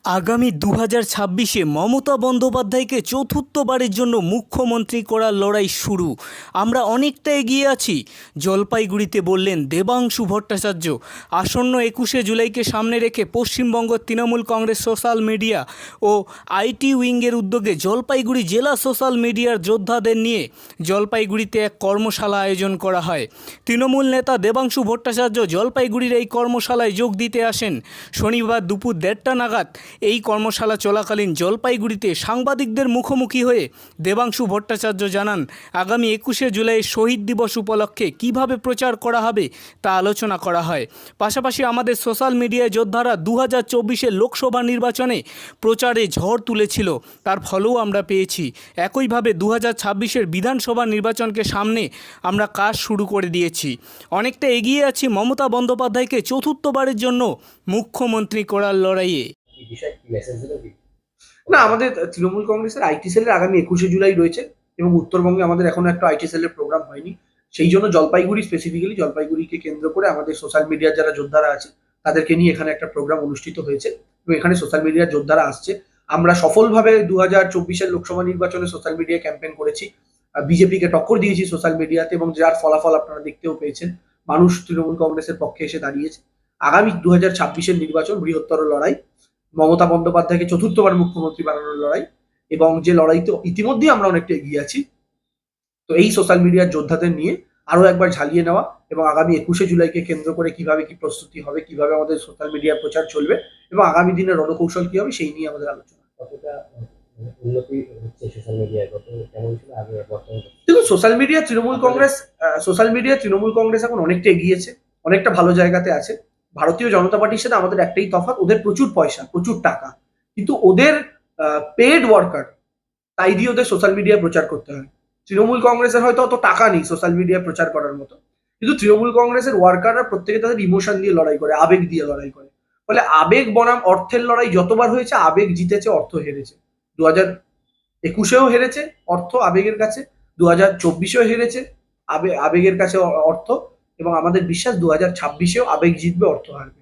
আগামী 2026-এ মমতা বন্দ্যোপাধ্যায়কে চতুর্থবারের জন্য মুখ্যমন্ত্রী করার লড়াই শুরু। আমরা অনেকটা এগিয়ে আছি, জলপাইগুড়িতে বললেন দেবাংশু ভট্টাচার্য। আসন্ন 21শে জুলাইকে সামনে রেখে পশ্চিমবঙ্গ তৃণমূল কংগ্রেস সোশ্যাল মিডিয়া ও আইটি উইংয়ের উদ্যোগে জলপাইগুড়ি জেলা সোশ্যাল মিডিয়ার যোদ্ধাদের নিয়ে জলপাইগুড়িতে এক কর্মশালা আয়োজন করা হয়। তৃণমূল নেতা দেবাংশু ভট্টাচার্য জলপাইগুড়ির এই কর্মশালায় যোগ দিতে আসেন। শনিবার দুপুর 1:30 নাগাদ এই কর্মশালা চলাকালীন জলপাইগুড়িতে সাংবাদিকদের মুখোমুখি হয়ে দেবাংশু ভট্টাচার্য জানান, আগামী 21শে জুলাইয়ের শহীদ দিবস উপলক্ষে কিভাবে প্রচার করা হবে তা আলোচনা করা হয়। পাশাপাশি আমাদের সোশ্যাল মিডিয়ায় যোদ্ধারা 2024-এর লোকসভা নির্বাচনে প্রচারে ঝড় তুলেছিল, তার ফলও আমরা পেয়েছি। একইভাবে 2026-এর বিধানসভা নির্বাচনকে সামনে আমরা কাজ শুরু করে দিয়েছি। অনেকটা এগিয়ে আছি মমতা বন্দ্যোপাধ্যায়কে চতুর্থবারের জন্য মুখ্যমন্ত্রী করার লড়াইয়ে। না, আমাদের তৃণমূল কংগ্রেসের আইটি সেলের আগামী 21শে জুলাই রয়েছে এবং উত্তরবঙ্গে আমাদের এখনো একটা আইটি সেলের প্রোগ্রাম হয়নি। সেই জন্য জলপাইগুড়ি স্পেসিফিক্যালি জলপাইগুড়িকে কেন্দ্র করে আমাদের সোশ্যাল মিডিয়ার যারা যোদ্ধারা আছে তাদেরকে নিয়ে এখানে একটা প্রোগ্রাম অনুষ্ঠিত হয়েছে এবং এখানে সোশ্যাল মিডিয়ার যোদ্ধারা আসছে। আমরা সফলভাবে 2024-এর লোকসভা নির্বাচনে সোশ্যাল মিডিয়া ক্যাম্পেইন করেছি, বিজেপিকে টক্কর দিয়েছি সোশ্যাল মিডিয়াতে এবং যার ফলাফল আপনারা দেখতেও পেয়েছেন। মানুষ তৃণমূল কংগ্রেসের পক্ষে এসে দাঁড়িয়েছে। আগামী 2026-এর নির্বাচন বৃহত্তর লড়াই, মমতা বন্দ্যোপাধ্যায়কে চতুর্থবার মুখ্যমন্ত্রী বানানোর লড়াই, এবং যে লড়াইতে ইতিমধ্যেই আমরা অনেকটা এগিয়ে আছি। তো এই সোশ্যাল মিডিয়ার যোদ্ধাদের নিয়ে আরো একবার ঝালিয়ে নেওয়া এবং আগামী 21শে জুলাইকে কেন্দ্র করে কিভাবে কি প্রস্তুতি হবে, কিভাবে আমাদের সোশ্যাল মিডিয়ার প্রচার চলবে এবং আগামী দিনের রণকৌশল কি হবে সেই নিয়ে আমাদের আলোচনা। কতটা উন্নতি হচ্ছে সোশ্যাল মিডিয়ায়, কত কেমন ছিল আগে বর্তমানে? দেখুন, সোশ্যাল মিডিয়া তৃণমূল কংগ্রেস এখন অনেকটা এগিয়েছে, অনেকটা ভালো জায়গাতে আছে। ভারতীয় জনতা পার্টির সাথে আমাদের একটাই তফাৎ, ওদের প্রচুর পয়সা, প্রচুর টাকা, কিন্তু ওদের পেড ওয়ার্কার, তাই দিয়ে ওদের সোশ্যাল মিডিয়ায় প্রচার করতে হয়। তৃণমূল কংগ্রেসের হয়তো অত টাকা নেই সোশ্যাল মিডিয়ায় প্রচার করার মতো, কিন্তু তৃণমূল কংগ্রেসের ওয়ার্কাররা প্রত্যেকে তাদের ইমোশন দিয়ে লড়াই করে, আবেগ দিয়ে লড়াই করে। ফলে আবেগ বনাম অর্থের লড়াই যতবার হয়েছে আবেগ জিতেছে, অর্থ হেরেছে। 2021-এও হেরেছে অর্থ আবেগের কাছে, 2024-এও হেরেছে আবেগের কাছে অর্থ, এবং আমাদের বিশ্বাস 2026-এও আবেগ জিতবে, অর্থ হারবে।